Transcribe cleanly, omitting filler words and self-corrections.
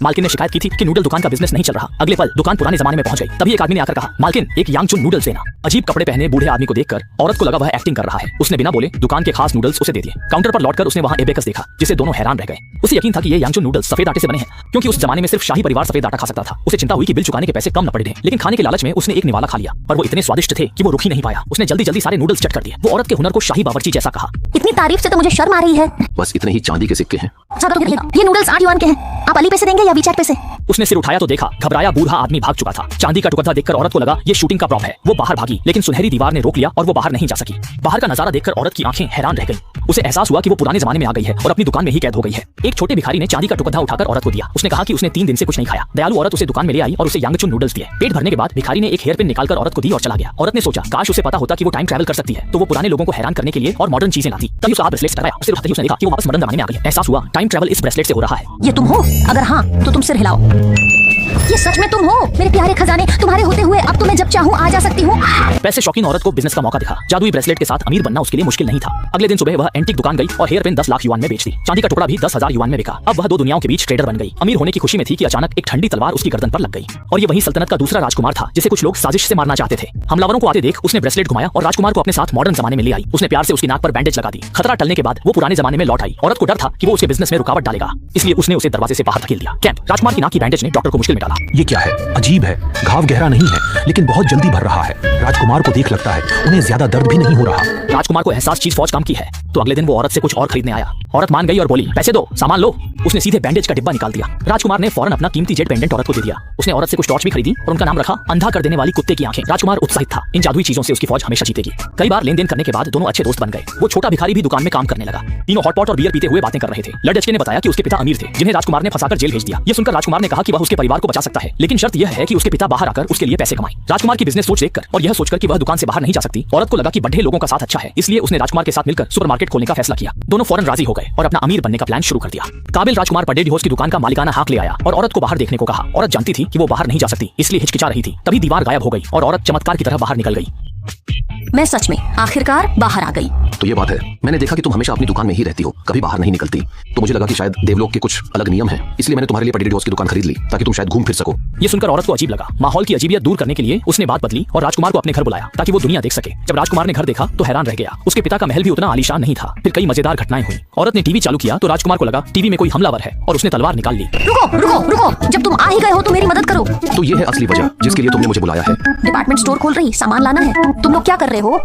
मालकिन ने शिकायत की थी कि नूडल दुकान का बिजनेस नहीं चल रहा। अगले पल दुकान पुराने जमाने में पहुंच गई। तभी एक आदमी ने आकर कहा, मालकिन एक यांगचुन नूडल्स देना। अजीब कपड़े पहने बूढ़े आदमी को देखकर औरत को लगा वह एक्टिंग कर रहा है। उसने बिना बोले दुकान के खास नूडल्स उसे दे दिए। काउंटर पर लौटकर उसने वहां एबेकस देखा, जिसे दोनों हैरान रह गए। उसे यकीन था कि ये यांगचुन नूडल्स सफेद आटे से बने हैं, क्योंकि उस जमाने में सिर्फ शाही परिवार सफेद आटा खा सकता था। उसे चिंता हुई कि बिल चुकाने के पैसे कम न पड़े थे, लेकिन खाने के लालच में उसने एक निवाला खा लिया, पर वो इतने स्वादिष्ट थे कि वो रुक ही नहीं पाया। उसने जल्दी जल्दी सारे नूडल्स चट कर दिए। वो औरत के हुनर को शाही बावर्ची जैसा कहा, इतनी तारीफ से तो मुझे शर्म आ रही है। बस इतने ही चांदी के सिक्के हैं। ये नूडल्स 8 युआन के हैं। आप अली पैसे देंगे या वीचैट पैसे? उसने सिर उठाया तो देखा घबराया बूढ़ा आदमी भाग चुका था। चांदी का टुकड़ा देखकर औरत को लगा ये शूटिंग का प्रॉप है। वो बाहर भागी, लेकिन सुनहरी दीवार ने रोक लिया और वो बाहर नहीं जा सकी। बाहर का नजारा देखकर औरत की आंखें हैरान रह गईं। उसे एहसास हुआ कि वो पुराने जमाने में आ गई है और अपनी दुकान में ही कैद हो गई है। एक छोटे भिखारी ने चांदी का टुकड़ा उठाकर औरत को दिया। उसने कहा कि उसने 3 दिन से कुछ नहीं खाया। दयालु औरत उसे दुकान में ले आई और उसे यांगचुन नूडल्स दिए। पेट भरने के बाद भिखारी ने एक हेयर पिन निकालकर औरत को दी और चला गया। औरत ने सोचा काश उसे पता होता कि वो टाइम ट्रैवल कर सकती है, तो वो पुराने लोगों को हैरान करने के लिए और मॉडर्न चीजें लाती। तभी उसका ब्रेसलेट लगाया। सिर उठाते ही उसने देखा कि वो वापस मॉडर्न जमाने में आ गई है। एहसास हुआ टाइम ट्रैवल इस ब्रेसलेट से हो रहा है। ये तुम हो? अगर हाँ तो तुम सिर हिलाओ। ये सच में तुम हो? मेरे प्यारे खजाने, तुम्हारे होते हुए अब तो मैं जब चाहूँ आ जा सकती हूँ। पैसे शौकीन औरत को बिजनेस का मौका दिखा। जादुई ब्रेसलेट के साथ अमीर बनना उसके लिए मुश्किल नहीं था। अगले दिन सुबह वह एंटीक दुकान गई और हेयर पिन 10 लाख युआन में बेच दी। चांदी का टुकड़ा भी 10,000 युआन में बिका। अब वह 2 दुनियाओं के बीच ट्रेडर बन गई। अमीर होने की खुशी में थी कि अचानक एक ठंडी तलवार उसकी गर्दन पर लग गई। और ये वही सल्तनत का दूसरा राजकुमार था जिसे कुछ लोग साजिश से मारना चाहते थे। हमलावरों को आते देख उसने ब्रेसलेट घुमाया और राजकुमार को अपने साथ मॉडर्न जमाने में ले आई। उसने प्यार से उसकी नाक पर बैंडेज लगा दी। खतरा टलने के बाद वो पुराने जमाने में लौट आई। औरत को डर था कि वो उसके बिजनेस में रुकावट डालेगा, इसलिए उसने उसे दरवाजे से बाहर धकेल दिया। कैंप राजकुमार की नाक की बैंडेज ने डॉक्टर को मुश्किल में डाला। ये क्या है? अजीब है। घाव गहरा नहीं है, लेकिन बहुत जल्दी भर रहा है। राजकुमार को देख लगता है उन्हें ज्यादा दर्द भी नहीं हो रहा। राजकुमार को एहसास चीज फौज काम की है, तो अगले दिन वो औरत से कुछ और खरीदने आया। औरत मान गई और बोली, पैसे दो, सामान लो। उसने सीधे बैंडेज का डिब्बा निकाल दिया। राजकुमार ने फौरन अपना कीमती जेट पेंडेंट औरत को दे दिया। उसने औरत से कुछ टॉर्च भी खरीदी और उनका नाम रखा अंधा कर देने वाली कुत्ते की आंखें। राजकुमार उत्साहित था, इन जादुई चीजों से उसकी फौज हमेशा जीतेगी। कई बार लेन देन करने के बाद दोनों अच्छे दोस्त बन गए। वो छोटा भिखारी भी दुकान में काम करने लगा। तीनों हॉटपॉट और बियर पीते हुए बातें कर रहे थे। लड़के ने बताया कि उसके पिता अमीर थे, जिन्हें राजकुमार ने फंसाकर जेल भेज दिया। ये सुनकर राजकुमार ने कहा कि वह उसके परिवार को बचा सकता है, लेकिन शर्त यह है कि उसके पिता बाहर आकर उसके लिए पैसे कमाएं। राजकुमार की बिजनेस सोच देखकर और यह सोचकर कि वह दुकान से बाहर नहीं जा सकती, औरत को लगा कि बढ़े लोगों का साथ अच्छा है, इसलिए उसने राजकुमार के साथ मिलकर सुपरमार्केट खोलने का फैसला किया। दोनों फौरन राजी हो गए और अपना अमीर बनने का प्लान शुरू कर दिया। काबिल राजकुमार पडेडी होस्ट की दुकान का मालिकाना हाक ले आया और औरत को बाहर देखने को कहा। औरत जानती थी कि वो बाहर नहीं जा सकती, इसलिए हिचकिचा रही थी। तभी दीवार गायब हो गई और औरत चमत्कार की तरह बाहर निकल गई। मैं सच में आखिरकार बाहर आ गई। तो ये बात है, मैंने देखा कि तुम हमेशा अपनी दुकान में ही रहती हो, कभी बाहर नहीं निकलती। तो मुझे लगा कि शायद देवलोक के कुछ अलग नियम हैं, इसलिए मैंने तुम्हारे लिए पडेडी होस्ट की दुकान खरीद ली ताकि तुम शायद घूम फिर सको। ये सुनकर औरत को अजीब लगा। माहौल की अजीबियत दूर करने के लिए उसने बात बदली और राजकुमार को अपने घर बुलाया ताकि वो दुनिया देख सके। जब राजकुमार ने घर देखा तो हैरान रह गया। उसके पिता का महल भी उतना आलीशान नहीं था। फिर कई मजेदार घटनाएं हुई। औरत ने टीवी चालू किया तो राजकुमार को लगा टीवी में कोई हमलावर है और उसने तलवार निकाल ली। रुको रुको रुको, जब तुम आ ही गए हो तो मेरी मदद करो। तो ये है असली वजह जिसके लिए तुमने मुझे बुलाया है। डिपार्टमेंट स्टोर खोल रही, सामान लाना है। तुम लोग क्या कर रहे हो?